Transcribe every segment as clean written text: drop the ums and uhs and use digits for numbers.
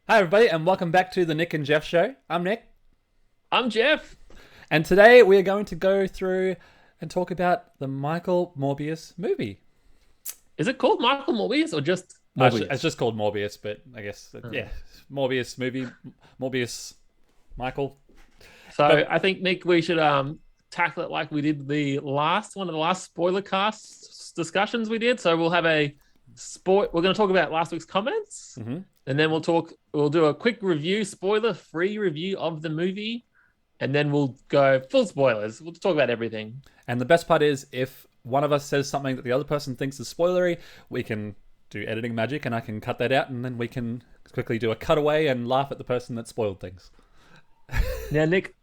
Hi, everybody, and welcome back to the Nick and Jeff show. I'm Nick, I'm Jeff. and today we are going to go through and talk about the Michael Morbius movie. Is it called Michael Morbius or just It's Morbius? just called Morbius, but I guess, Uh, yeah, Morbius movie, Morbius Michael. So But I think Nick, we should tackle it like we did the last one of the last spoiler cast discussions we did. So we'll have a sport. We're going to talk about last week's comments, mhm. and then We'll do a quick review, spoiler-free review of the movie, and then we'll go full spoilers. We'll talk about everything. And the best part is, if one of us says something that the other person thinks is spoilery, we can do editing magic, and I can cut that out, and then we can quickly do a cutaway and laugh at the person that spoiled things. Now, Nick,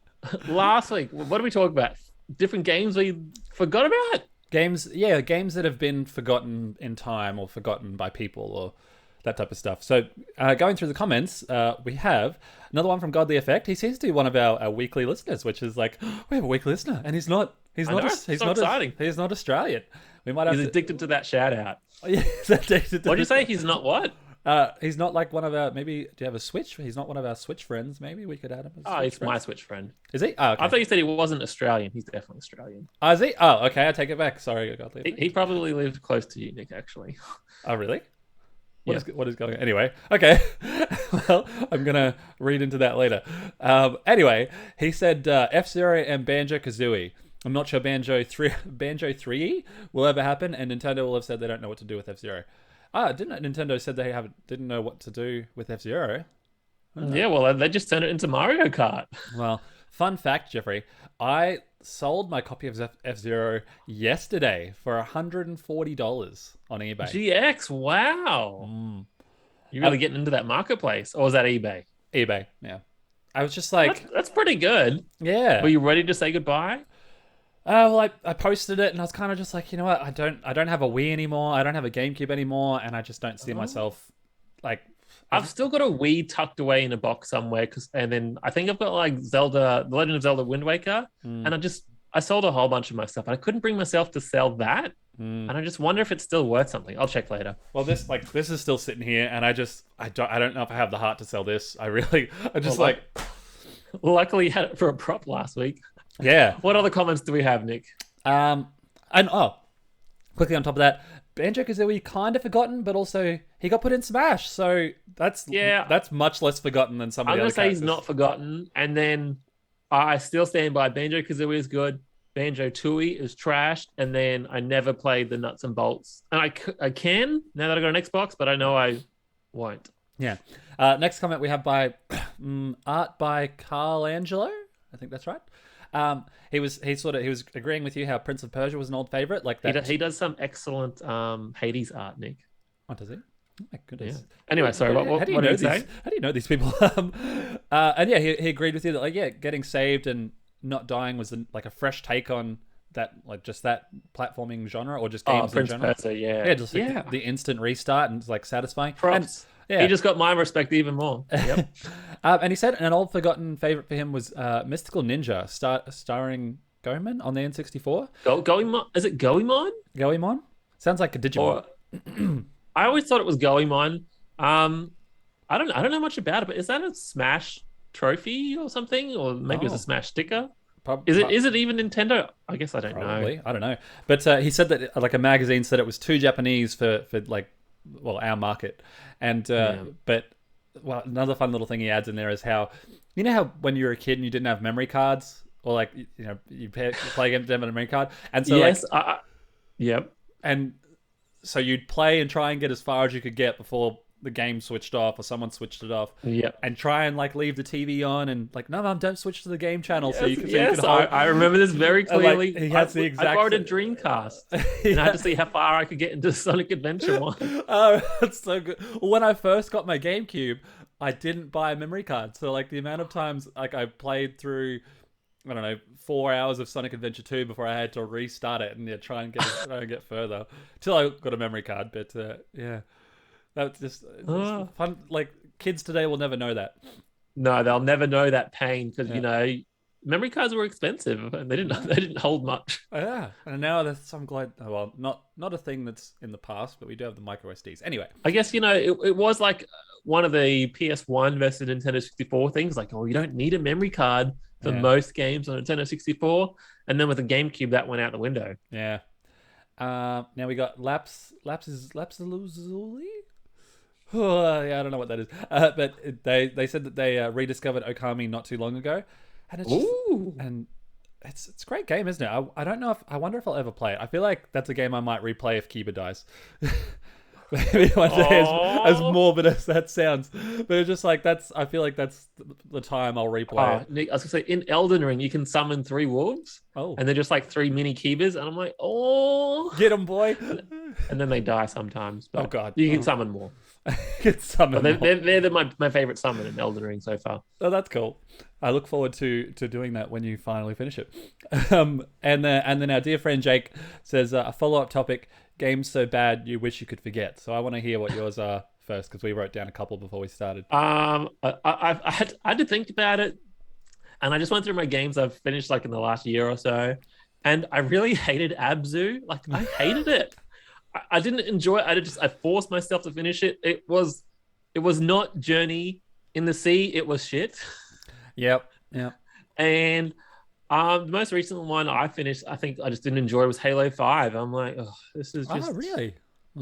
last week, what did we talk about? Different games we forgot about. Games that have been forgotten in time or forgotten by people or that type of stuff. So going through the comments, we have another one from Godly Effect. He seems to be one of our weekly listeners, which is like, we have a weekly listener, and he's not Exciting. He's not Australian. We might have He's to. addicted to that shout out. Yeah, he's addicted to What'd you say? He's not what? He's not like one of our. Maybe do you have a Switch? He's not one of our Switch friends. Maybe we could add him as Oh, Switch he's my friends. Switch friend. Is he? Oh, okay. I thought you said he wasn't Australian. He's definitely Australian. Oh, is he? Oh, okay. I take it back. Sorry, Godly He, Effect. he probably lived close to you, Nick, actually. Oh, really? Yeah. What is going on? Anyway, okay. Well, I'm going to read into that later. Anyway, he said F-Zero and Banjo-Kazooie. I'm not sure Banjo 3E will ever happen, and Nintendo will have said they don't know what to do with F-Zero. Didn't Nintendo said they didn't know what to do with F-Zero? Yeah, well, they just turned it into Mario Kart. Well, fun fact, Jeffrey, I sold my copy of F-Zero yesterday for $140 on eBay. GX, wow. You're really getting into that marketplace. Or was that eBay? eBay, yeah. I was just like, That's pretty good. yeah. Were you ready to say goodbye? Well, I posted it and I was kind of just like, you know what? I don't have a Wii anymore. I don't have a GameCube anymore, and I just don't see myself like. I've still got a Wii tucked away in a box somewhere, and then I think I've got like Zelda, The Legend of Zelda Wind Waker, and I sold a whole bunch of my stuff, and I couldn't bring myself to sell that, and I just wonder if it's still worth something. I'll check later. Well, this is still sitting here, and I don't know if I have the heart to sell this. I just Well, luckily, you had it for a prop last week. yeah. What other comments do we have, Nick? And quickly on top of that, Banjo-Kazooie kind of forgotten, but also he got put in Smash, so that's much less forgotten than some of I'm the going other to say he's characters. not forgotten, and then I still stand by Banjo-Kazooie is good. Banjo-Tooie is trashed, and then I never played the nuts and bolts. And I can, now that I got an Xbox, but I know I won't. Yeah. Next comment we have by art by Carl Angelo. I think that's right. He was agreeing with you how Prince of Persia was an old favorite, like that. He does some excellent Hades art, Nick. What does he? Oh my goodness. Yeah. Anyway, sorry, what do you did know he say? How do you know these people? And yeah, he agreed with you that, like, yeah, getting saved and not dying was like a fresh take on that, like, just that platforming genre, or just games in Prince general. Persia, yeah. Yeah, just like the instant restart, and it's like satisfying. Props. And, yeah. He just got my respect even more. Yep. And he said an old forgotten favorite for him was Mystical Ninja, starring Goemon on the N64. Goemon? Is it Goemon? Goemon? Sounds like a Digimon. Or I always thought it was Goemon. I don't know much about it, but is that a Smash trophy or something? Or maybe it's a Smash sticker? Is it even Nintendo? I guess I don't Probably. know. I don't know. But he said that, like, a magazine said it was too Japanese for like, well, our market. And but well, another fun little thing he adds in there is how, you know how when you were a kid and you didn't have memory cards, or like, you know, you play against them on a memory card, and so Yes. yep, and so you'd play and try and get as far as you could get before the game switched off or someone switched it off. Yep. And try and, like, leave the TV on and, like, no, Mom, don't switch to the game channel. Yes, so you can I remember this very clearly. He has the exact. I borrowed a Dreamcast, and I had to see how far I could get into Sonic Adventure 1. Oh, that's so good. When I first got my GameCube, I didn't buy a memory card. So, like, the amount of times, like, I played through, I don't know, 4 hours of Sonic Adventure 2 before I had to restart it and try and get further till I got a memory card. But yeah, that's just fun. Like, kids today will never know that. No, they'll never know that pain because, Yeah. you know, memory cards were expensive and they didn't hold much. Yeah, and now that's I'm glad. Well, not a thing that's in the past, but we do have the micro SDs. Anyway, I guess it was like one of the PS1 versus Nintendo 64 things. Like, oh, you don't need a memory card for most games on Nintendo 64, and then with the GameCube, that went out the window. Yeah. Now we got Lapslazuli. Oh, yeah, I don't know what that is. But they said that they rediscovered Okami not too long ago, and it's just, and it's a great game, isn't it? I don't know if I wonder if I'll ever play it. I feel like that's a game I might replay if Kiba dies. Maybe one day, as morbid as that sounds, but it's just like I feel like that's the time I'll replay it. Nick, I was gonna say in Elden Ring you can summon 3 wolves, and they're just like 3 mini Kibas, and I'm like, oh, get them, boy. And then they die sometimes. But oh god, you can summon more. Can summon more. They're my favorite summon in Elden Ring so far. Oh, that's cool. I look forward to doing that when you finally finish it. And then our dear friend Jake says a follow-up topic. Games so bad you wish you could forget. So I want to hear what yours are first, because we wrote down a couple before we started. I had to think about it, and I just went through my games I've finished like in the last year or so, and I really hated Abzu. Like I hated it. I didn't enjoy it. I forced myself to finish it. It was not Journey in the Sea. It was shit. Yep. And the most recent one I finished, I think I just didn't enjoy, was Halo 5. I'm like, oh, this is just... Oh, really?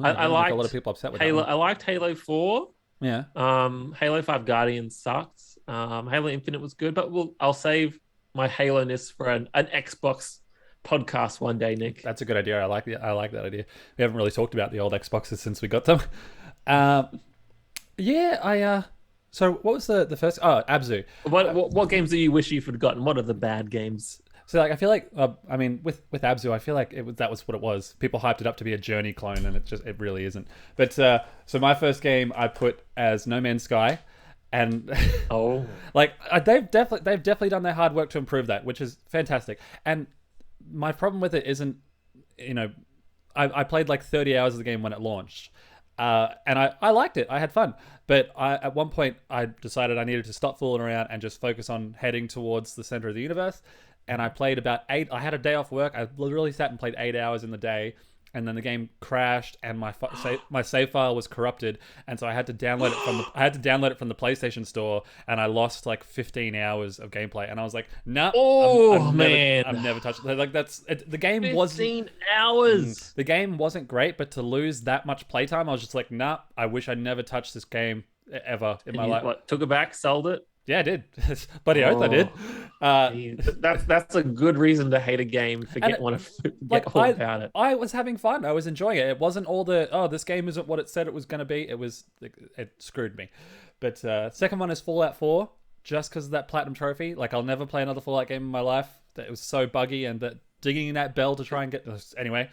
I liked a lot of people upset with Halo. that one. I liked Halo 4. Yeah. Halo 5 Guardians sucked. Halo Infinite was good, but I'll save my Halo-ness for an Xbox podcast one day, Nick. That's a good idea. I like that idea. We haven't really talked about the old Xboxes since we got them. So what was the first? Oh, Abzu. What games do you wish you'd forgotten? What are the bad games? So like I feel like with Abzu, I feel like that was what it was. People hyped it up to be a Journey clone, and it really isn't. But so my first game I put as No Man's Sky, and they've definitely done their hard work to improve that, which is fantastic. And my problem with it isn't, I played like 30 hours of the game when it launched. And I liked it. I had fun. But at one point, I decided I needed to stop fooling around and just focus on heading towards the center of the universe. And I played about 8. I had a day off work. I literally sat and played 8 hours in the day. And then the game crashed, and my save file was corrupted, and so I had to download it from the PlayStation Store, and I lost like 15 hours of gameplay. And I was like, nah. I've never touched it. Like the game was 15 hours. The game wasn't great, but to lose that much playtime, I was just like, nah. I wish I never touched this game ever in my life. What, took it back, sold it? Yeah, I did. Bloody oath, I did. That's a good reason to hate a game. Forget all about it. I was having fun. I was enjoying it. It wasn't all this game isn't what it said it was going to be. It screwed me. But second one is Fallout 4, just because of that platinum trophy. Like I'll never play another Fallout game in my life. That it was so buggy, and that digging that bell to try and get anyway.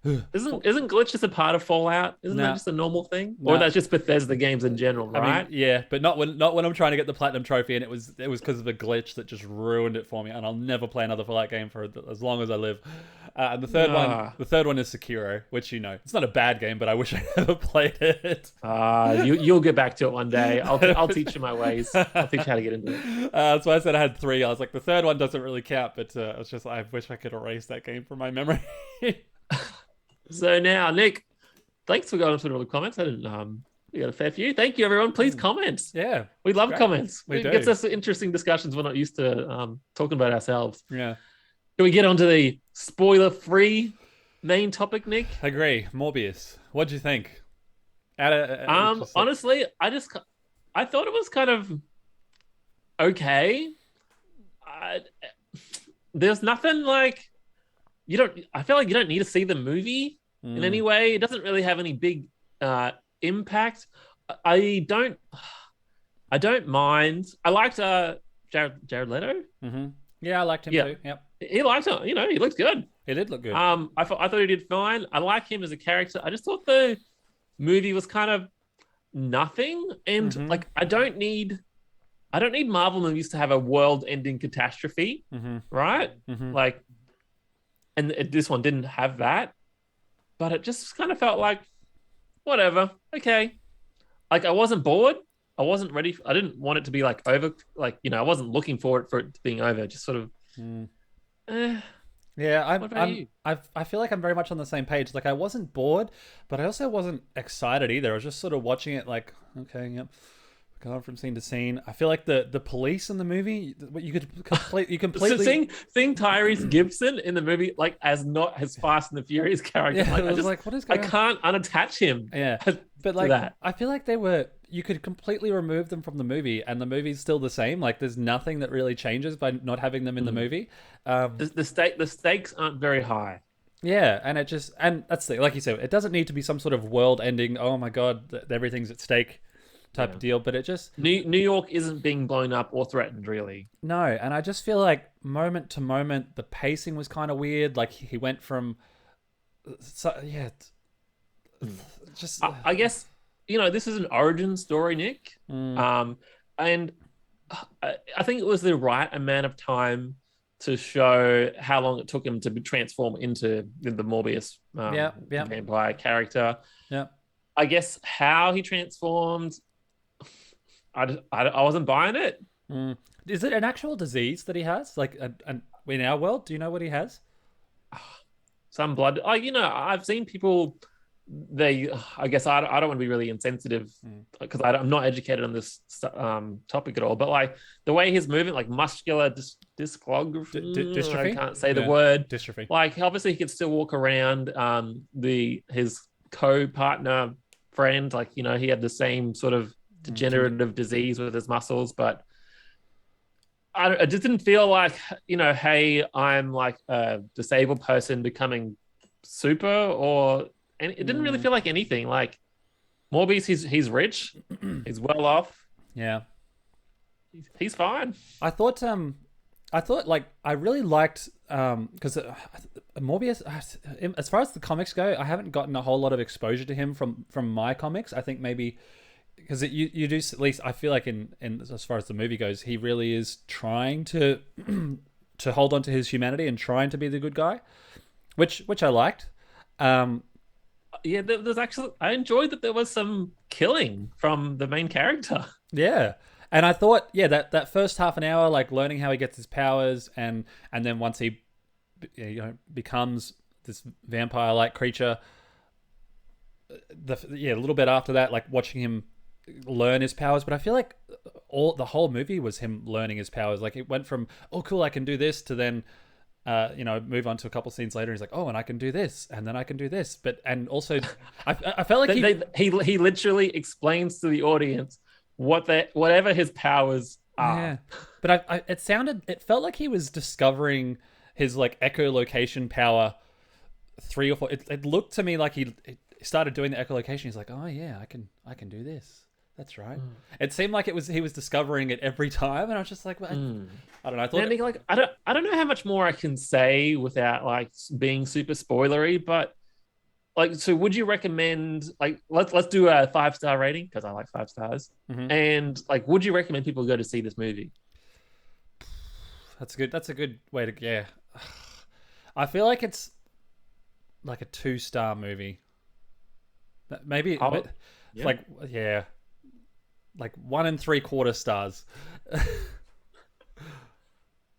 Isn't glitches a part of Fallout? Isn't that just a normal thing? Or that's just Bethesda games in general, right? I mean, yeah, but not when I'm trying to get the platinum trophy, and it was because of a glitch that just ruined it for me, and I'll never play another Fallout game for as long as I live. And the third one is Sekiro, which it's not a bad game, but I wish I never played it. You'll get back to it one day. I'll teach you my ways. I'll teach you how to get into it. That's why I said I had 3. I was like, the third one doesn't really count, but it's just I wish I could erase that game from my memory. So now, Nick, thanks for going through all the comments. We got a fair few. Thank you, everyone. Please comment. Yeah. We love comments. It gets us interesting discussions we're not used to talking about ourselves. Yeah. Can we get on to the spoiler-free main topic, Nick? Agree. Morbius. What'd you think? Honestly, I thought it was kind of okay. There's nothing like... I feel like you don't need to see the movie in any way. It doesn't really have any big impact. I don't mind. I liked Jared Leto. Mm-hmm. Yeah, I liked him too. Yep. He liked him. He looked good. He did look good. I thought he did fine. I like him as a character. I just thought the movie was kind of nothing. And like, I don't need Marvel movies to have a world-ending catastrophe, right? Mm-hmm. Like. And this one didn't have that, but it just kind of felt like, whatever, okay. Like I wasn't bored. I wasn't ready. I didn't want it to be like over. Like I wasn't looking for it being over. Just sort of Eh, Yeah, what about you? I feel like I'm very much on the same page. Like I wasn't bored, but I also wasn't excited either. I was just sort of watching it like, okay, yep. Going from scene to scene. I feel like the police in the movie, what you So completely seeing Tyrese Gibson in the movie, like as not his Fast and the Furious character, yeah, like it was like what is I going on? can't unattach him Yeah. to But like that. I feel like they were you could completely remove them from the movie and the movie's still the same. Like there's nothing that really changes by not having them in the movie. The stakes aren't very high. Yeah, and that's the like you said, it doesn't need to be some sort of world ending, oh my god, everything's at stake type Yeah. of deal, but it just New York isn't being blown up or threatened, really. no, and I just feel like moment to moment the pacing was kind of weird. Like he went from so, yeah, just I guess this is an origin story, Nick, and I think it was the right amount of time to show how long it took him to be transformed into the Morbius yeah, vampire character. yeah. I guess how he transformed, I wasn't buying it. Is it an actual disease that he has? Like in our world, do you know what he has? Some blood. I've seen people. I guess I don't want to be really insensitive because I'm not educated on this topic at all. But like the way he's moving, like muscular dysclogrophy, dystrophy. I can't say the word. Dystrophy. Like obviously he can still walk around. His co-partner friend, like he had the same sort of degenerative disease with his muscles, but I just didn't feel like hey, I'm like a disabled person becoming super and it didn't really feel like anything. Like Morbius, he's rich, he's well off, Yeah. he's fine. I thought like I really liked because Morbius, as far as the comics go, I haven't gotten a whole lot of exposure to him from my comics. I think maybe because you do at least I feel like in as far as the movie goes, he really is trying to to hold on to his humanity and trying to be the good guy, which I liked. Yeah, there's actually I enjoyed that there was some killing from the main character. Yeah. And I thought, yeah, that first half an hour, like learning how he gets his powers, and then once he, becomes this vampire-like creature, a little bit after that, like watching him learn his powers. But I feel like the whole movie was him learning his powers. Like it went from, oh cool, I can do this, to then move on to a couple scenes later. He's like, oh, and I can do this, and then I can do this. But and also, I felt like he literally explains to the audience whatever his powers are. Yeah, but it felt like he was discovering his like echolocation power 3 or 4. It looked to me like he started doing the echolocation. He's like, oh yeah, I can do this. That's right. It seemed like he was discovering it every time, and I was just like, well, I don't know. I thought like I don't know how much more I can say without like being super spoilery, but like, so would you recommend, like, let's do a 5-star rating because I like 5 stars, and like, would you recommend people go to see this movie? That's a good way to, yeah. I feel like it's like a 2-star movie. Maybe yeah. like, yeah, like 1 3/4 stars.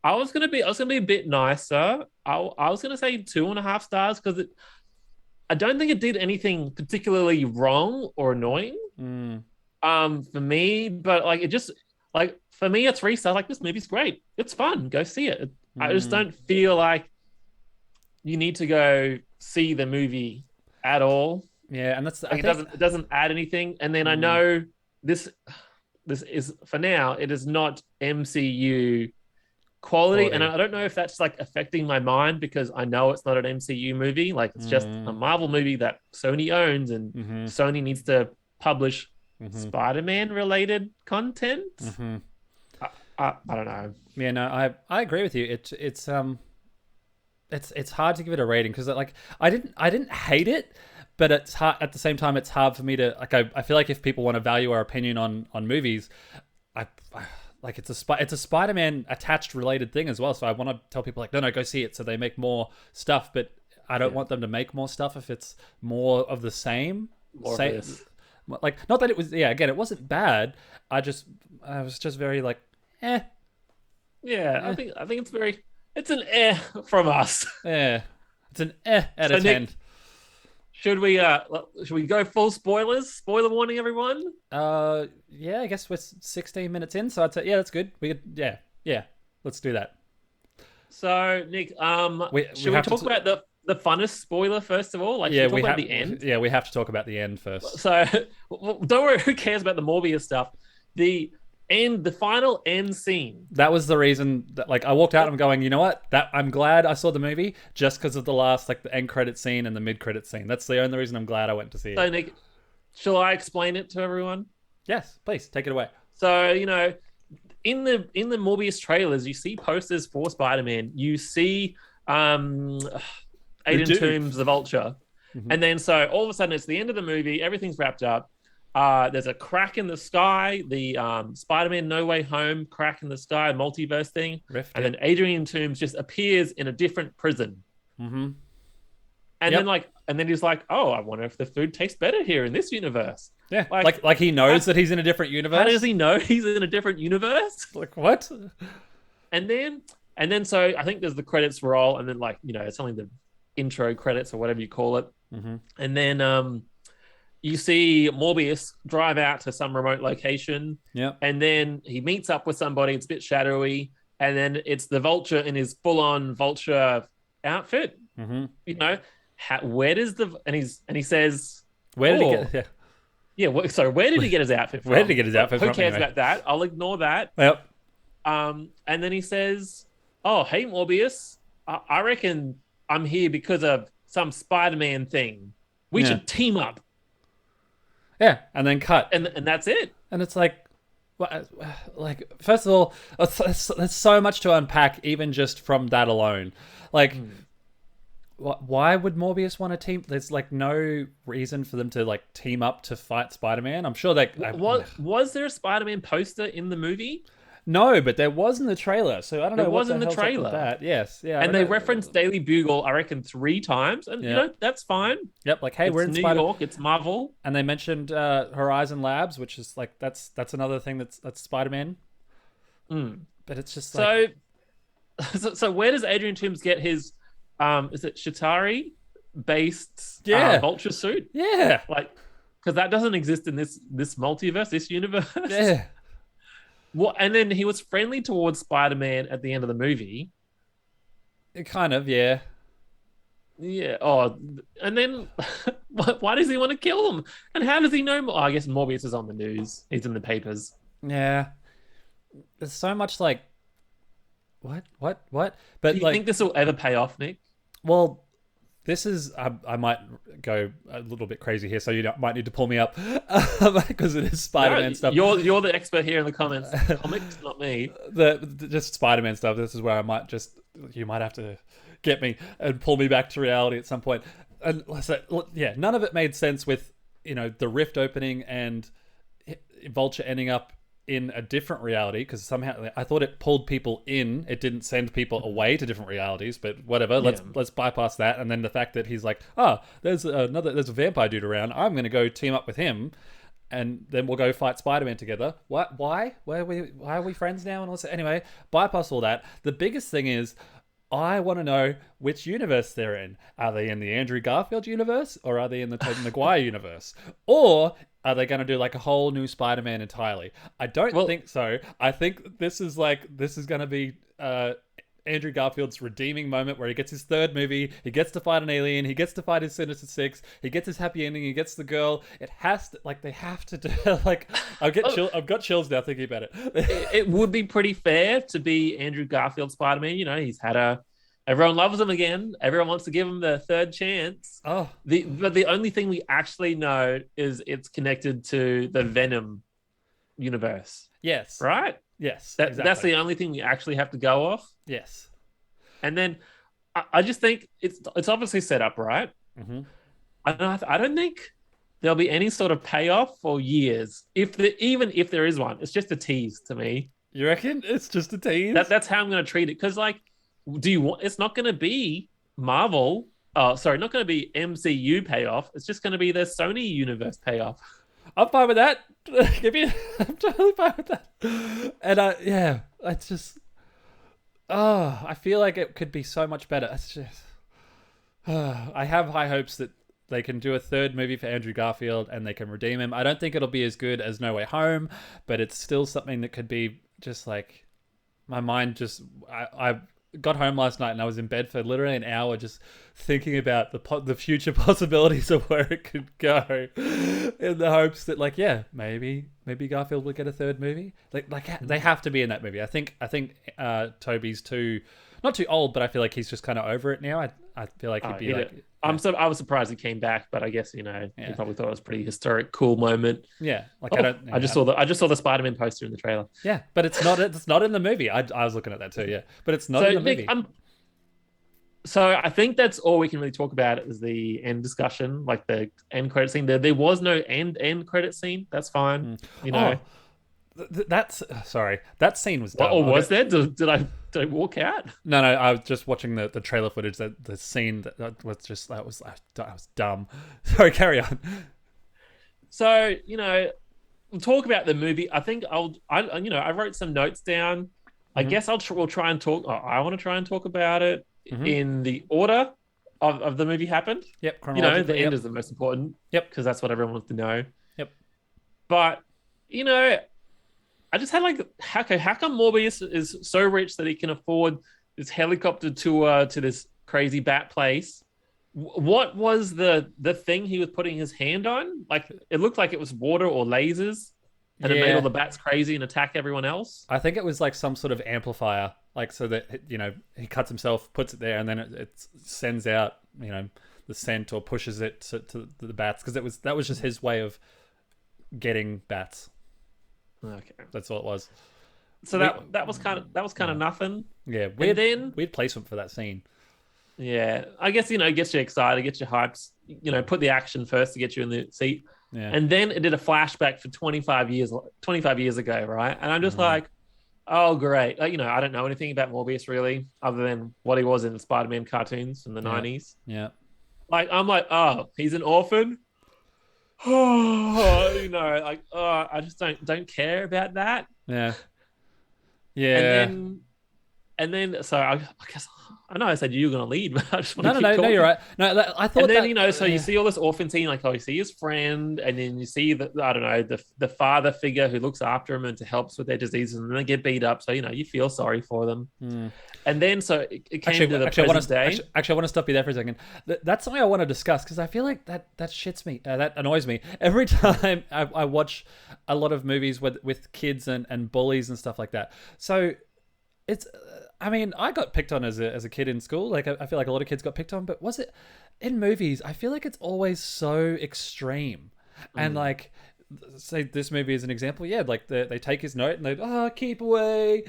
I was gonna be a bit nicer. I was gonna say 2.5 stars because I don't think it did anything particularly wrong or annoying. For me, but like it just like for me a 3 star. Like this movie's great. It's fun. Go see it. I just don't feel like you need to go see the movie at all. Yeah, and that's like it doesn't add anything. And then I know this is for now. It is not MCU quality, and I don't know if that's like affecting my mind because I know it's not an MCU movie. Like it's just a Marvel movie that Sony owns, and Sony needs to publish Spider-Man related content. I don't know. Yeah, no, I agree with you. It's hard to give it a rating because like I didn't hate it, but it's hard at the same time. It's hard for me to like. I feel like if people want to value our opinion on movies, I like it's a Spider-Man attached related thing as well. So I want to tell people like, no, go see it so they make more stuff. But I don't want them to make more stuff if it's more of the same. Like, not that it was, again, it wasn't bad. I was just very like, eh. Yeah, I think It's an from us. Yeah, it's an out So of Nick, 10. should we go full spoilers? Spoiler warning, everyone. Yeah, I guess we're 16 minutes in, so I'd say yeah, that's good. We could, yeah, let's do that. So Nick, We should we have talk to. about the funnest spoiler first of all? Like, should Yeah, we talk we about have. the end? Yeah, we have to talk about the end first. So don't worry, who cares about the Morbius stuff? The the final end scene. That was the reason that, like, I walked out and I'm going, you know what? That I'm glad I saw the movie just because of the last, like, the end credit scene and the mid credit scene. That's the only reason I'm glad I went to see So it. Nick, shall I explain it to everyone? Yes, please take it away. So in the Morbius trailers, you see posters for Spider-Man. You see You Aiden do. Toombs, the Vulture, and then so all of a sudden it's the end of the movie. Everything's wrapped up. There's a crack in the sky. The Spider-Man No Way Home crack in the sky, multiverse thing, Rift. and then Adrian Toombs just appears in a different prison. Mm-hmm. And Yep. then he's like, "Oh, I wonder if the food tastes better here in this universe." Yeah, Like, like he knows that he's in a different universe. How does he know he's in a different universe? Like what? And then so I think there's the credits roll, and then it's only the intro credits or whatever you call it. Mm-hmm. And then you see Morbius drive out to some remote location, Yep. and then he meets up with somebody. It's a bit shadowy, and then it's the Vulture in his full-on Vulture outfit. Mm-hmm. Where does he says, Where did he "Oh, get? yeah, sorry, where did he get his outfit from? Where did he get his outfit Who from? cares Anyway? about that? I'll ignore that. Yep. And then he says, "Oh, hey Morbius, I reckon I'm here because of some Spider-Man thing. We Yeah. should team up." Yeah, and then cut, And that's it. and it's like, like first of all, there's so much to unpack, even just from that alone. Like, why would Morbius want to team? There's like no reason for them to like team up to fight Spider-Man. I'm sure they Was there a Spider-Man poster in the movie? no, but there was in the trailer, so I don't know There what was the in the hell's up with trailer. that. Yes, yeah, I And don't they know. referenced Daily Bugle, I reckon, 3 times. And, Yeah. that's fine. Yep, like hey, It's we're in New Spider, York. It's Marvel. and they mentioned Horizon Labs, which is like that's another thing that's Spider-Man. But it's just like So where does Adrian Toombs get his, is it Shatari-based Yeah. Vulture suit? yeah, Like, because that doesn't exist in this multiverse, this universe. yeah. Well, and then he was friendly towards Spider-Man at the end of the movie. Kind of, yeah. Yeah. Oh, and then why does he want to kill them? And how does he know? Oh, I guess Morbius is on the news. He's in the papers. Yeah. There's so much like what? But Do you like think this will ever pay off, Nick? well, this is I might go a little bit crazy here, so you might need to pull me up because it is Spider-Man No, stuff. You're the expert here in the comments. Comics, not me. The just Spider-Man stuff. This is where you might have to get me and pull me back to reality at some point. And so, yeah, none of it made sense with the Rift opening and Vulture ending up in a different reality, because somehow I thought it pulled people in. It didn't send people away to different realities, but whatever. Let's bypass that. And then the fact that he's like, there's a vampire dude around. I'm going to go team up with him, and then we'll go fight Spider-Man together. What? Why? Why are we friends now? And all that. Anyway, bypass all that. The biggest thing is, I want to know which universe they're in. Are they in the Andrew Garfield universe, or are they in the Tobey Maguire universe? Or are they going to do like a whole new Spider-Man entirely? I don't think so. I think this is going to be Andrew Garfield's redeeming moment where he gets his 3rd movie. He gets to fight an alien. He gets to fight his Sinister Six. He gets his happy ending. He gets the girl. It has to, they have to do like I've got chills now thinking about it. It would be pretty fair to be Andrew Garfield Spider-Man. He's had everyone loves him again. Everyone wants to give him the 3rd chance. Oh, But the only thing we actually know is it's connected to the Venom universe. yes. Right? Yes. That's exactly. the only thing we actually have to go off. Yes. And then I just think it's obviously set up, right? Mm-hmm. I don't think there'll be any sort of payoff for years. Even if there is one, it's just a tease to me. You reckon it's just a tease? That's how I'm going to treat it. Because do you want? It's not going to be Marvel. Oh, sorry, not going to be MCU payoff. It's just going to be the Sony universe payoff. I'm fine with that. I'm totally fine with that. And yeah, it's just Oh, I feel like it could be so much better. It's just, I have high hopes that they can do a third movie for Andrew Garfield and they can redeem him. I don't think it'll be as good as No Way Home, but it's still something that could be just like my mind just. I got home last night and I was in bed for literally an hour just thinking about the future possibilities of where it could go, in the hopes that maybe Garfield will get a third movie. They have to be in that movie. I think Toby's not too old, but I feel like he's just kind of over it now. I feel like he'd be like. I was surprised he came back, but I guess he probably thought it was a pretty historic, cool moment. Yeah, I just saw the Spider-Man poster in the trailer. Yeah, but it's not in the movie. I was looking at that too. Yeah, but it's not in the movie. So I think that's all we can really talk about is the end discussion, like the end credit scene. There was no end credit scene. That's fine. That's sorry. That scene was dumb. Oh, was there? Did I walk out? No. I was just watching the trailer footage. That the scene that was dumb. Sorry, carry on. So we'll talk about the movie. I think I wrote some notes down. I guess we'll try and talk. I want to try and talk about it in the order of the movie happened. Yep. Chronologically, the end is the most important. Yep. Because that's what everyone wants to know. Yep. But I just had how come Morbius is so rich that he can afford this helicopter tour to this crazy bat place? What was the thing he was putting his hand on? Like, it looked like it was water or lasers, and it made all the bats crazy and attack everyone else. I think it was like some sort of amplifier, like so that he cuts himself, puts it there, and then it sends out the scent or pushes it to the bats, because that was just his way of getting bats. Okay, that's all it was. So that was kind of nothing. Yeah, weird placement for that scene. Yeah, I guess it gets you excited, gets you hyped. Put the action first to get you in the seat. Yeah. And then it did a flashback for 25 years ago, right? And I'm just like, oh great. I don't know anything about Morbius really, other than what he was in the Spider-Man cartoons in the 90s. Yeah. I'm like, oh, he's an orphan. I just don't care about that. Yeah. Yeah. And then so I guess I know I said you were going to lead, but I just want to keep No, talking. you're right. No, I thought. And then so you see all this orphan scene, like you see his friend, and then you see the father figure who looks after him and helps with their diseases, and then they get beat up. So you feel sorry for them. And then so it came to the present day. Actually, I want to stop you there for a second. That's something I want to discuss, because I feel like that shits me. That annoys me every time I watch a lot of movies with kids and bullies and stuff like that. So it's. I mean, I got picked on as a kid in school. Like, I feel like a lot of kids got picked on, but was it in movies? I feel like it's always so extreme. And like, say this movie is an example. Yeah, like they take his note and they keep away,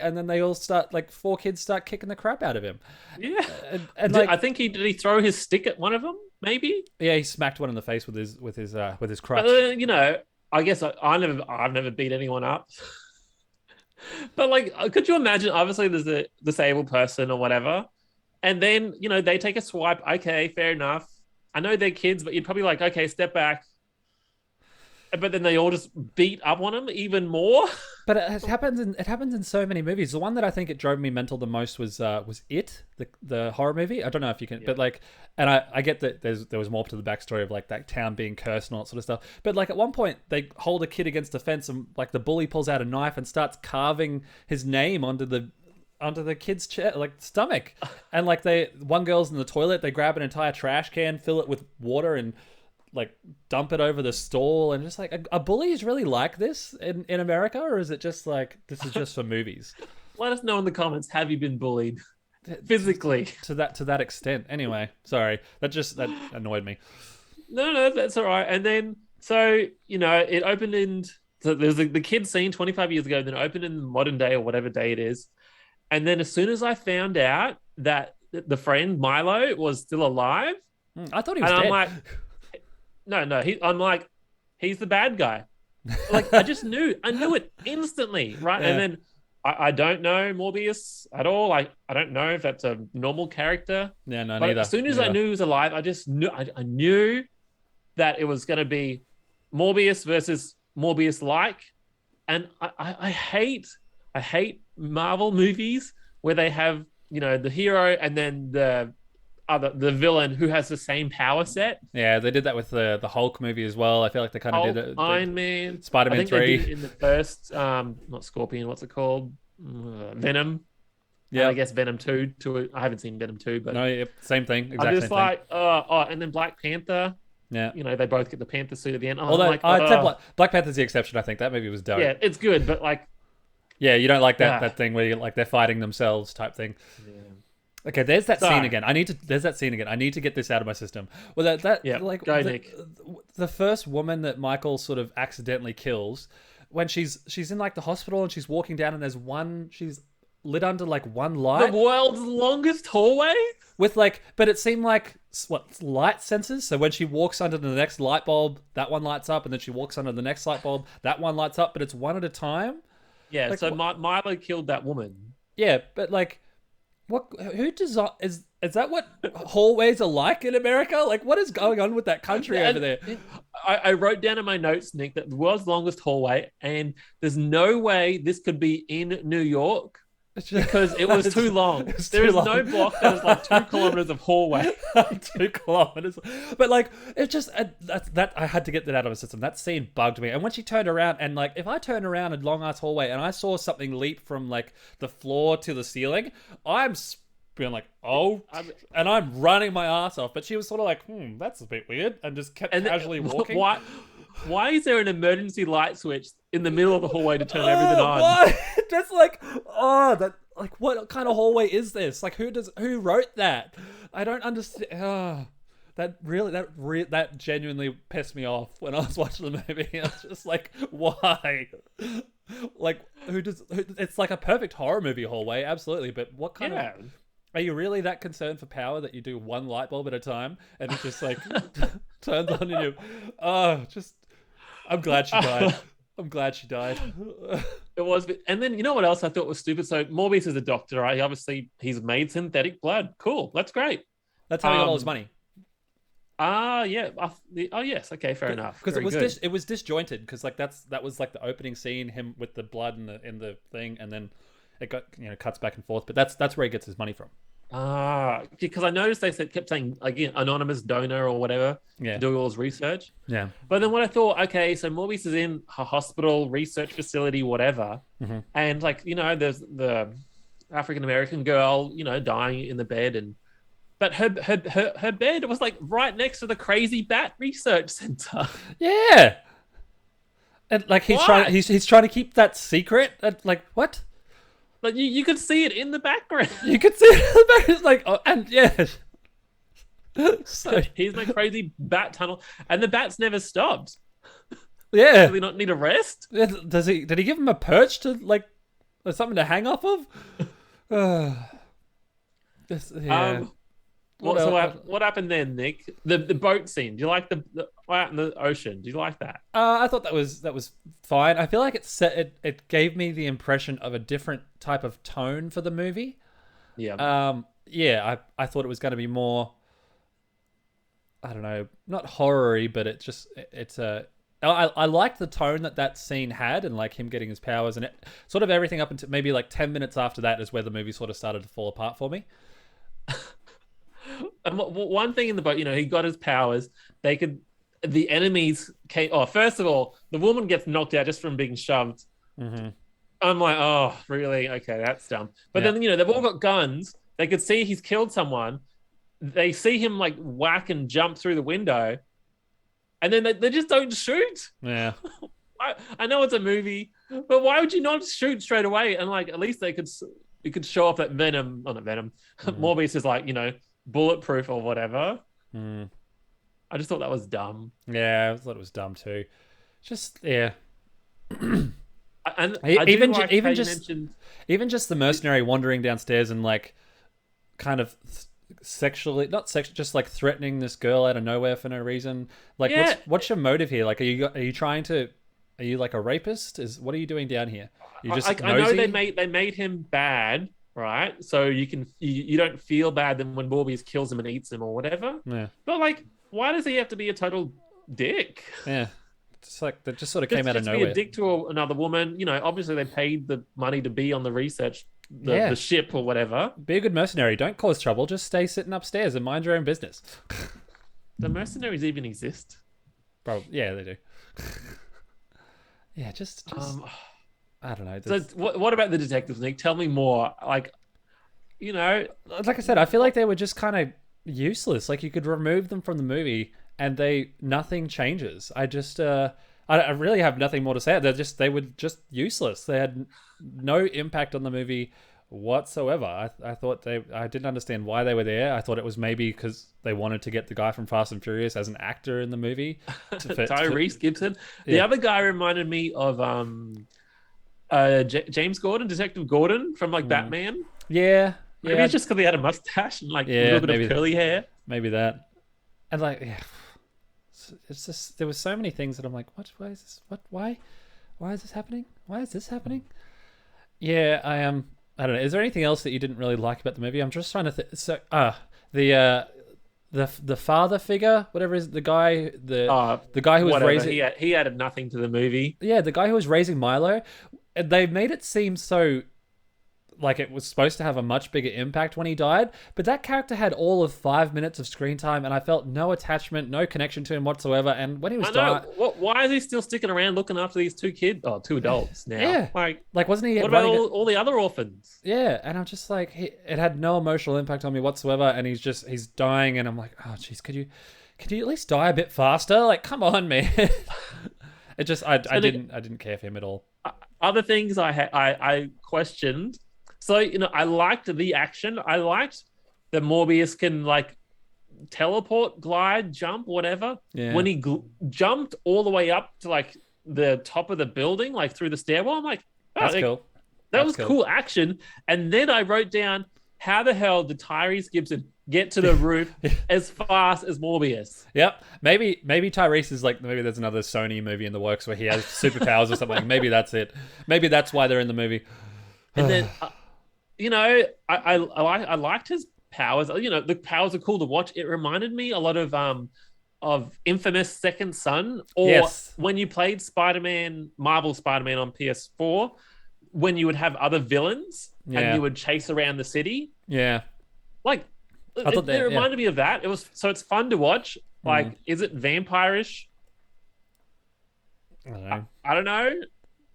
and then they all start, like 4 kids start kicking the crap out of him. Yeah, and like, I think did he throw his stick at one of them? Maybe. Yeah, he smacked one in the face with his crutch. I guess I've never beat anyone up. But like, could you imagine? Obviously, there's a disabled person or whatever, and then they take a swipe. Okay, fair enough. I know they're kids, but you'd probably like, okay, step back. But then they all just beat up on him even more. But it happens in so many movies. The one that I think it drove me mental the most was It, the horror movie. I don't know if you can, but like, and I get that there was more to the backstory of like that town being cursed and all that sort of stuff. But like at one point they hold a kid against a fence and like the bully pulls out a knife and starts carving his name onto the kid's stomach. And like one girl's in the toilet, they grab an entire trash can, fill it with water, and like dump it over the stall. And just like, a bully is really like this in America, or is it just like this is just for movies? Let us know in the comments, have you been bullied physically to that extent? Anyway, sorry, that annoyed me. No, that's all right. And then so it opened in, so there's the kid scene 25 years ago, then it opened in modern day or whatever day it is. And then as soon as I found out that the friend Milo was still alive, I thought he was dead. I'm like, no, I'm like, he's the bad guy. Like, I knew it instantly, right? Yeah. And then I don't know Morbius at all. I don't know if that's a normal character. Yeah, no, but neither. As soon as I knew he was alive, I just knew I knew that it was going to be Morbius versus Morbius-like. And I hate Marvel movies where they have, the hero and then the villain who has the same power set. Yeah, they did that with the Hulk movie as well. I feel like they kind of did Hulk, it. Iron Man. I Spider-Man think they did 3. it in the first, not Scorpion, what's it called? Venom. Yeah, And I guess Venom 2. I haven't seen Venom 2, but no, yep, same thing. Exact I'm same just thing. like, and then Black Panther. Yeah. They both get the Panther suit at the end. Although I'm like, I'd say Black Panther's the exception. I think that movie was dope. yeah, it's good, but like, Yeah, you don't like yeah. that thing where like they're fighting themselves type thing. Yeah. Okay, there's that scene again. There's that scene again. I need to get this out of my system. Well, like go, Nick. The first woman that Michael sort of accidentally kills, when she's in like the hospital and she's walking down and she's lit under like one light. The world's longest hallway? With like, but it seemed like light sensors. So when she walks under the next light bulb, that one lights up, and then she walks under the next light bulb, that one lights up, but it's one at a time. Yeah. Like, so Milo killed that woman. Yeah, but like, who design is that what hallways are like in America? Like, what is going on with that country over there? I wrote down in my notes, Nick, that the world's longest hallway, and there's no way this could be in New York. Because it was too long. There is no block that is like 2 kilometers of hallway. 2 kilometers. But like, it just, that I had to get that out of my system. That scene bugged me. And when she turned around, and like, if I turned around a long ass hallway and I saw something leap from like the floor to the ceiling, I'm being like, oh, and I'm running my ass off. But she was sort of like, that's a bit weird, and just kept casually walking. Why is there an emergency light switch in the middle of the hallway to turn everything on? What? That's like, what kind of hallway is this? Like, who wrote that? I don't understand. That genuinely pissed me off when I was watching the movie. I was just like, why? Like, it's like a perfect horror movie hallway, absolutely. But what kind of? Are you really that concerned for power that you do one light bulb at a time and it just like turns on and I'm glad she died. I'm glad she died. It was, and then you know what else I thought was stupid? So Morbius is a doctor, right? He's made synthetic blood. Cool, that's great. That's how he got all his money. Yeah. Oh yes. Okay, fair enough. Because it was disjointed. Because like that was like the opening scene, him with the blood in the thing, and then it got cuts back and forth. But that's where he gets his money from. Because I noticed they kept saying again anonymous donor or whatever to do all his research. Yeah. But then when I thought, okay, so Morbius is in a hospital, research facility, whatever, and like there's the African American girl, dying in the bed, but her bed was like right next to the crazy bat research center. Yeah. And like he's trying to keep that secret. Like what? Like you could see it in the background. You could see it in the background. It's like, oh, and yeah. So he's in a crazy bat tunnel, and the bats never stopped. Yeah. Do they not need a rest? Did he give him a perch to like, or something to hang off of? What happened then, Nick? The boat scene. Do you like the out in the ocean? Do you like that? I thought that was fine. I feel like it gave me the impression of a different type of tone for the movie. Yeah. I thought it was going to be more, I don't know, not horror-y, but I liked the tone that scene had, and like him getting his powers, and it sort of everything up until maybe like 10 minutes after that is where the movie sort of started to fall apart for me. And one thing in the boat, he got his powers. The enemies came. Oh, first of all, the woman gets knocked out just from being shoved. Mm-hmm. I'm like, oh, really? Okay, that's dumb. But then, they've all got guns. They could see he's killed someone. They see him like whack and jump through the window. And then they just don't shoot. Yeah. I know it's a movie, but why would you not shoot straight away? And like, at least you could show off that Venom, or not Venom, Morbius is like, bulletproof or whatever. I just thought that was dumb. Yeah, I thought it was dumb too. Just yeah. And even just the mercenary wandering downstairs and like kind of just like threatening this girl out of nowhere for no reason. Like, what's your motive here? Like, are you like a rapist? What are you doing down here? You just I know they made him bad, right? So you don't feel bad then when Morbius kills him and eats him or whatever. Yeah. But like, why does he have to be a total dick? Yeah. It's like that just sort of came out of nowhere. Be a dick to another woman. Obviously they paid the money to be on the research the ship or whatever. Be a good mercenary. Don't cause trouble. Just stay sitting upstairs and mind your own business. Do mercenaries even exist? Probably, yeah, they do. Yeah, just I don't know. So what about the detectives, Nick? Tell me more. Like, like I said, I feel like they were just kind of useless. Like you could remove them from the movie and nothing changes. I really have nothing more to say. They were just useless. They had no impact on the movie whatsoever. I thought I didn't understand why they were there. I thought it was maybe because they wanted to get the guy from Fast and Furious as an actor in the movie. Tyrese Gibson. The other guy reminded me of James Gordon, Detective Gordon from like Batman. Yeah. Maybe it's just because he had a mustache and like a little bit of curly hair. Maybe that. And like, it's just there were so many things that I'm like, what? Why is this? What? Why is this happening? Why is this happening? Yeah, I am. I don't know. Is there anything else that you didn't really like about the movie? I'm just trying to think. So, the father figure, whatever is the guy, the guy who was raising. He added nothing to the movie. Yeah, the guy who was raising Milo. They made it seem so like it was supposed to have a much bigger impact when he died, but that character had all of 5 minutes of screen time, and I felt no attachment, no connection to him whatsoever. And when he was dying, why is he still sticking around looking after these two adults now? Yeah, like wasn't he? What about all the other orphans? Yeah, and I'm just like, it had no emotional impact on me whatsoever, and he's dying, and I'm like, oh jeez, could you at least die a bit faster? Like, come on, man. It just, I didn't care for him at all. Other things I questioned. So, I liked the action. I liked that Morbius can like teleport, glide, jump, whatever. Yeah. When he jumped all the way up to like the top of the building, like through the stairwell, I'm like, that's cool. That was cool action. And then I wrote down, how the hell did Tyrese Gibson get to the roof as fast as Morbius? Yep. Maybe Tyrese is like, maybe there's another Sony movie in the works where he has superpowers or something. Maybe that's it. Maybe that's why they're in the movie. And then, I liked his powers. The powers are cool to watch. It reminded me a lot of infamous Second Son, or when you played Marvel Spider-Man on PS4, when you would have other villains and you would chase around the city. Yeah. Like, it reminded me of that. It's fun to watch. Like, is it vampire-ish? I don't know.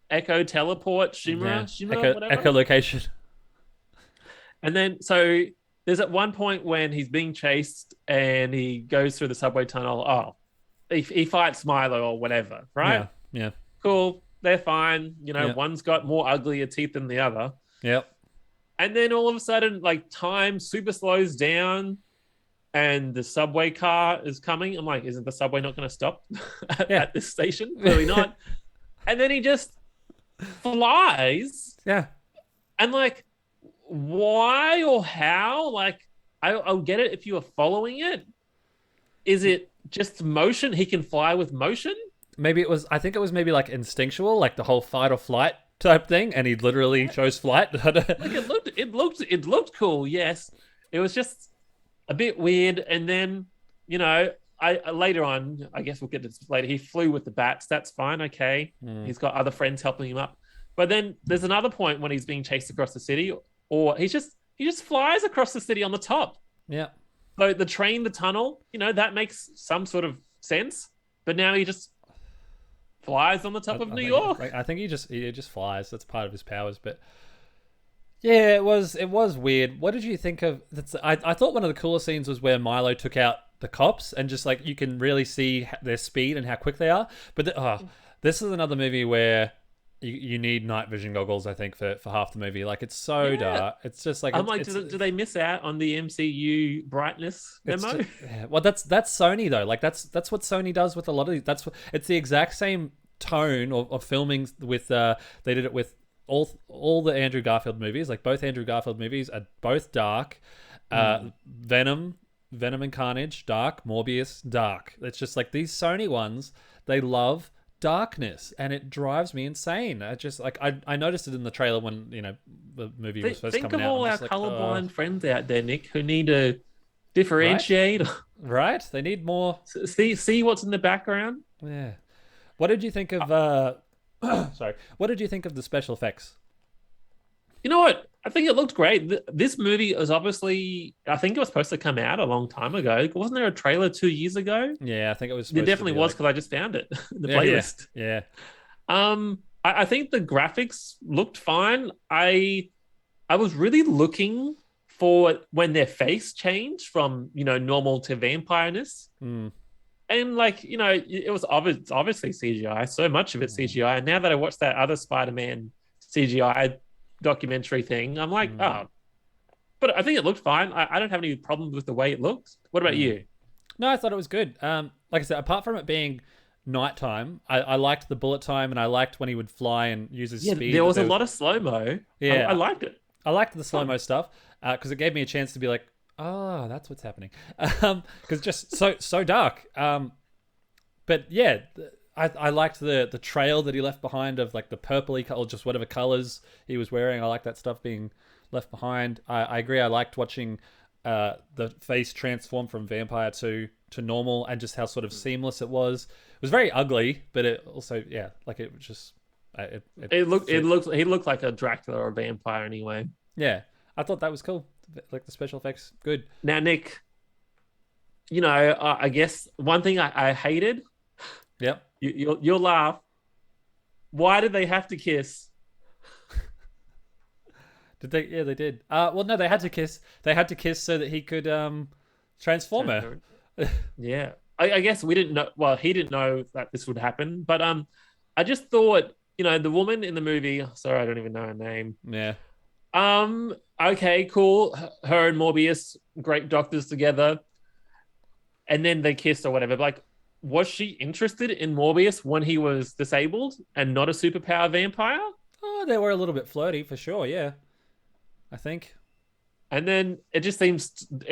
Echo teleport, Shimmer, whatever. Echolocation. And then, so there's at one point when he's being chased and he goes through the subway tunnel. Oh, he fights Milo or whatever, right? Yeah. Cool. They're fine. One's got more uglier teeth than the other. Yep. And then all of a sudden, like, time super slows down and the subway car is coming. I'm like, isn't the subway not going to stop at this station? Clearly not. And then he just flies. Yeah. And like, why or how? Like, I'll get it if you are following it. Is it just motion? He can fly with motion? I think it was maybe like instinctual, like the whole fight or flight type thing, and he literally chose flight. Like it looked cool, yes. It was just a bit weird. And then, I later on, I guess we'll get to this later, he flew with the bats. That's fine, okay. He's got other friends helping him up. But then there's another point when he's being chased across the city, or he just flies across the city on the top. Yeah. So the train, the tunnel, that makes some sort of sense. But now he just flies on the top of New York. I think he just flies. That's part of his powers. But yeah, it was weird. What did you think of? I thought one of the cooler scenes was where Milo took out the cops, and just like you can really see their speed and how quick they are. But this is another movie where you need night vision goggles, I think, for half the movie. Like, it's so dark. It's just like, I'm like, do they miss out on the MCU brightness memo? Well, that's Sony though. Like, that's what Sony does with a lot of these. It's the exact same tone of filming with. They did it with all the Andrew Garfield movies. Like, both Andrew Garfield movies are both dark. Venom and Carnage, dark. Morbius, dark. It's just like these Sony ones. They love darkness, and it drives me insane. I noticed it in the trailer when the movie was first coming out. Think of all our colorblind friends out there, Nick, who need to differentiate. Right? They need more. See what's in the background. Yeah. What did you think of? Sorry. What did you think of the special effects? You know what? I think it looked great. This movie is obviously, I think it was supposed to come out a long time ago. Wasn't there a trailer 2 years ago? Yeah, I think it was There supposed to definitely be was like, because I just found it in the yeah, yeah, playlist. yeah. I think the graphics looked fine. I was really looking for when their face changed from normal to vampireness. Mm. And it was obviously CGI. So much of it's CGI. And now that I watched that other Spider-Man CGI documentary thing, I'm like, oh, but I think it looked fine. I don't have any problems with the way it looks. What about you? No, I thought it was good. Like I said, apart from it being nighttime, I liked the bullet time, and I liked when he would fly and use his Yeah, speed. there was a lot of slow mo. I Yeah, liked it. I liked the slow Fun. mo stuff because it gave me a chance to be like, oh, that's what's happening. Because just so dark. But yeah, I liked the trail that he left behind of like the purpley or just whatever colors he was wearing. I like that stuff being left behind. I agree. I liked watching the face transform from vampire to normal and just how sort of seamless it was. It was very ugly, but it also like it was just He looked like a Dracula or a vampire anyway. yeah. I thought that was cool. Like the special effects, good. Now, Nick, I guess one thing I hated. Yep. You'll laugh. Why did they have to kiss? Did they? Yeah, they did. Well, no, they had to kiss. They had to kiss so that he could transform her. Yeah, I guess we didn't know. Well, he didn't know that this would happen. But I just thought, the woman in the movie. Sorry, I don't even know her name. Yeah. Okay, cool. Her and Morbius, great doctors together, and then they kissed or whatever. Like, was she interested in Morbius when he was disabled and not a superpower vampire? Oh, they were a little bit flirty for sure. Yeah, I think. And then it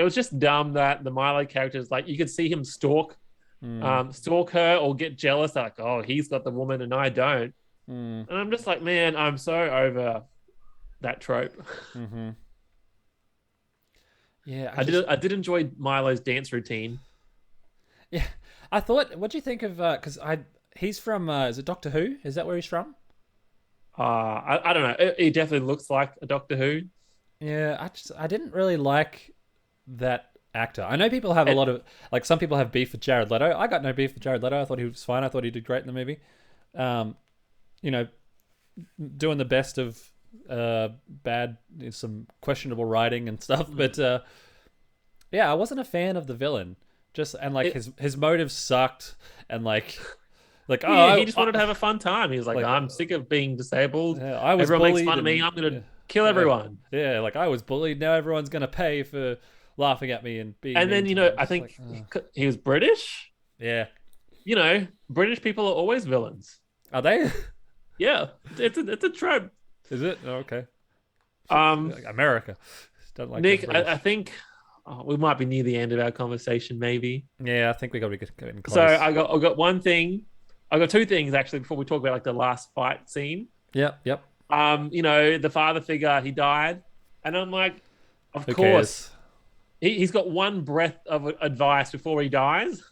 was just dumb that the Milo characters, like, you could see him stalk her or get jealous, like, oh, he's got the woman and I don't. And I'm just like, man, I'm so over that trope. Mm-hmm. Yeah, I did enjoy Milo's dance routine. Yeah, I thought. What do you think of? Because he's from. Is it Doctor Who? Is that where he's from? I don't know. He definitely looks like a Doctor Who. Yeah, I didn't really like that actor. I know people have a lot of some people have beef with Jared Leto. I got no beef with Jared Leto. I thought he was fine. I thought he did great in the movie. Doing the best of bad, some questionable writing and stuff. But yeah, I wasn't a fan of the villain. Just his motives sucked, and he just wanted to have a fun time. He was like, I'm sick of being disabled. Yeah, I was everyone bullied makes fun of me. I'm gonna kill everyone. Yeah, I was bullied. Now everyone's gonna pay for laughing at me and being. And then I think he was British. Yeah. British people are always villains. Are they? Yeah, it's a trope. Is it? Oh, okay. America. Don't like Nick, I think we might be near the end of our conversation, maybe. Yeah, I think we got to be getting close. So I got one thing. I got two things actually before we talk about the last fight scene. Yep. The father figure, he died, and I'm like, of Who course. cares? He's got one breath of advice before he dies.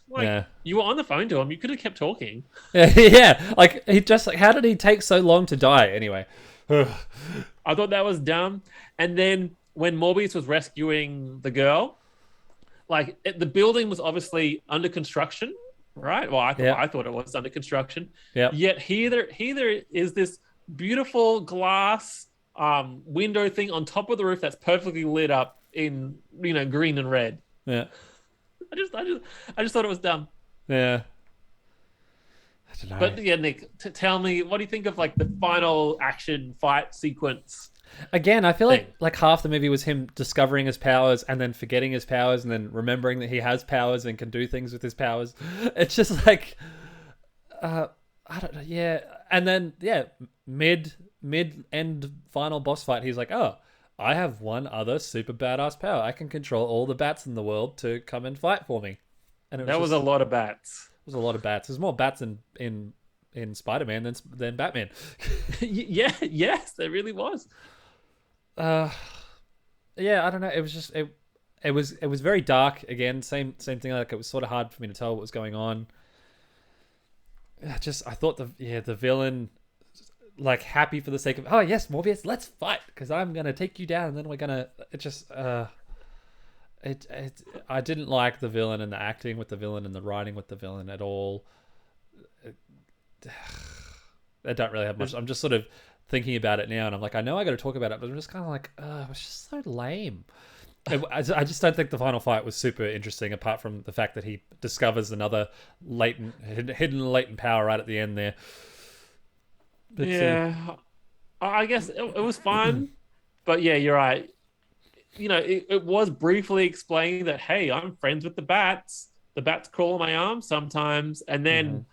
You were on the phone to him. You could have kept talking. Yeah. He just how did he take so long to die anyway? I thought that was dumb. And then when Morbius was rescuing the girl, the building was obviously under construction, right? Well, I thought it was under construction. Yeah. Yet here there is this beautiful glass window thing on top of the roof that's perfectly lit up in green and red. Yeah. I just thought it was dumb. Yeah. I don't know. But yeah, Nick, tell me, what do you think of the final action fight sequence? Again, I feel like half the movie was him discovering his powers and then forgetting his powers and then remembering that he has powers and can do things with his powers. It's just I don't know. Yeah. And then, mid end final boss fight, he's like, oh, I have one other super badass power. I can control all the bats in the world to come and fight for me. And that was a lot of bats. It was a lot of bats. There's more bats in Spider-Man than Batman. Yes, there really was. Yeah, I don't know. It was just it was very dark again. Same thing. It was sort of hard for me to tell what was going on. I thought the villain like happy for the sake of, oh yes, Morbius, let's fight because I'm gonna take you down and then we're gonna. It just I didn't like the villain and the acting with the villain and the writing with the villain at all. I don't really have much. I'm just sort of thinking about it now, and I'm like, I know I got to talk about it, but I'm just kind of like, it was just so lame. I just don't think the final fight was super interesting, apart from the fact that he discovers another hidden latent power right at the end there. But, yeah, I guess it was fine, but yeah, you're right. You know, it was briefly explained that, hey, I'm friends with the bats. The bats crawl on my arm sometimes, and then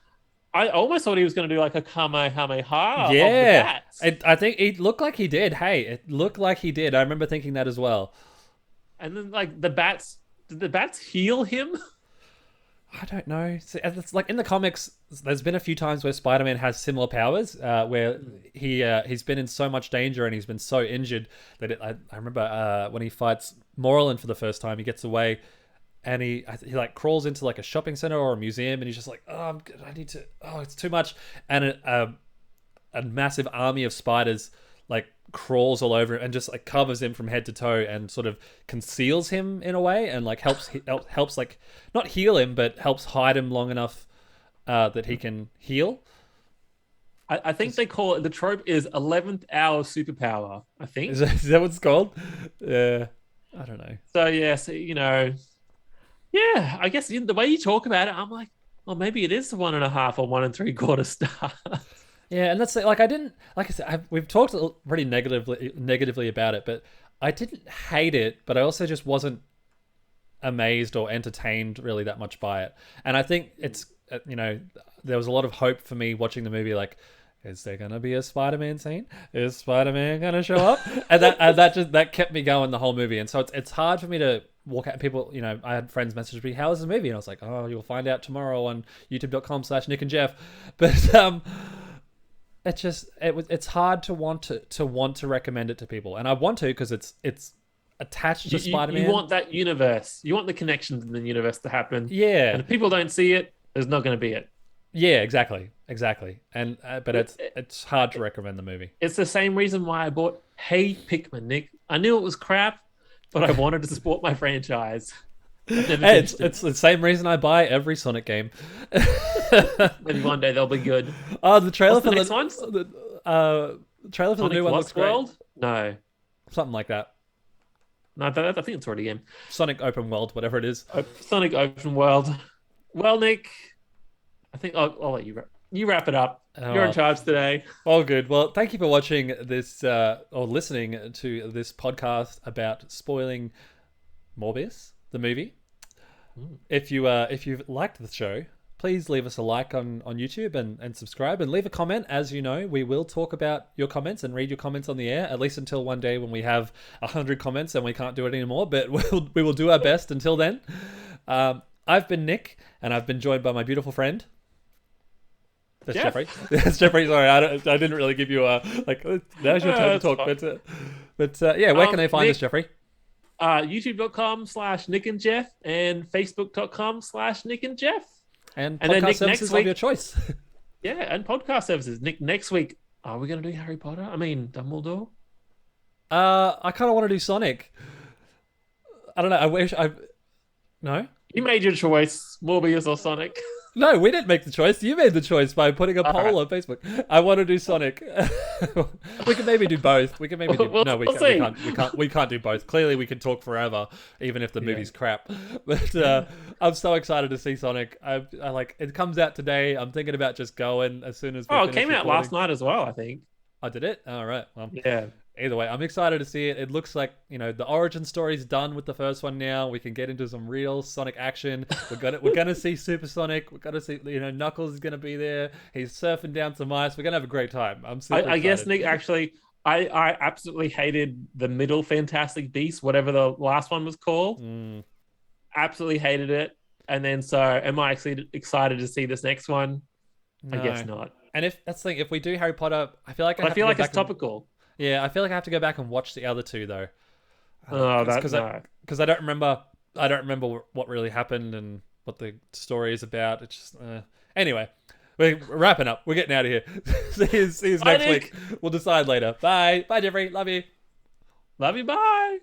I almost thought he was going to do like a kamehameha of the bats. I think it looked like he did. Hey, it looked like he did. I remember thinking that as well. And then, like, did the bats heal him? I don't know. It's like in the comics, there's been a few times where Spider-Man has similar powers, where he's been in so much danger and he's been so injured that I remember when he fights Morlun for the first time, he gets away and he like crawls into like a shopping center or a museum and he's just like, oh, I need to. Oh, it's too much, and a massive army of spiders like crawls all over and just like covers him from head to toe and sort of conceals him in a way and like helps like not heal him but helps hide him long enough that he can heal. I think they call it, the trope is 11th hour superpower, I think. Is that what it's called? Yeah, I don't know. So yeah, so, you know, yeah, I guess the way you talk about it, I'm like, well, maybe it is the 1.5 or 1 3/4 star. Yeah, and that's like I didn't like I said we've talked pretty negatively about it, but I didn't hate it, but I also just wasn't amazed or entertained really that much by it. And I think it's you know, there was a lot of hope for me watching the movie. Like, is there gonna be a Spider-Man scene? Is Spider-Man gonna show up? and that kept me going the whole movie. And so it's hard for me to walk out. People, you know, I had friends message me, "How was the movie?" And I was like, "Oh, you'll find out tomorrow on youtube.com/Nick&Jeff." But it's hard to want to recommend it to people, and I want to because it's attached to Spider-Man. You want that universe. You want the connections in the universe to happen. Yeah, and if people don't see it, there's not going to be it. Yeah, exactly. And but it's hard to recommend the movie. It's the same reason why I bought Hey Pikmin, Nick. I knew it was crap, but I wanted to support my franchise. It's the same reason I buy every Sonic game. Maybe one day they'll be good. Oh, the trailer for the next one? The trailer for Sonic the new one looks great. World? No. Something like that. No, I think it's already a game. Sonic Open World, whatever it is. Sonic Open World. Well, Nick, I think I'll let you wrap it up. You're in charge today. All good. Well, thank you for watching this or listening to this podcast about spoiling Morbius, the movie. If you've liked the show, please leave us a like on YouTube and subscribe and leave a comment. As you know, we will talk about your comments and read your comments on the air, at least until one day when we have 100 comments and we can't do it anymore, but we will do our best until then. I've been Nick, and I've been joined by my beautiful friend. That's Jeff. Jeffrey. That's Jeffrey. Sorry, I didn't really give you a like. Now's your turn to talk. But yeah, where can they find us, Jeffrey? YouTube.com/Nick&Jeff and Facebook.com/Nick&Jeff. And podcast Nick, services of your choice. Yeah, and podcast services. Nick, next week, are we going to do Harry Potter? I mean, Dumbledore? I kind of want to do Sonic. I don't know. I wish I... No? You made your choice, Morbius or Sonic. No, we didn't make the choice. You made the choice by putting a poll on Facebook. I want to do Sonic. We can maybe do both. We can maybe do... No, we can't do both. Clearly, we can talk forever, even if the movie's crap. But I'm so excited to see Sonic. I like... It comes out today. I'm thinking about just going as soon as we finish it came out last night as well, I think. I did it? All right. Well, yeah. Either way, I'm excited to see it. It looks like, you know, the origin story's done with the first one now. We can get into some real Sonic action. We're gonna see Super Sonic. We're gonna see, you know, Knuckles is gonna be there. He's surfing down some ice. We're gonna have a great time. I'm super excited. I guess, Nick, actually, I absolutely hated the middle Fantastic Beast, whatever the last one was called. Absolutely hated it. And then so am I actually excited to see this next one? No. I guess not. And if that's the thing, if we do Harry Potter, I feel like it's topical. Yeah, I feel like I have to go back and watch the other two though. Because I don't remember. I don't remember what really happened and what the story is about. It's just anyway. We're wrapping up. We're getting out of here. See you Bye, next Nick. week. We'll decide later. Bye. Bye, Jeffrey. Love you. Love you. Bye.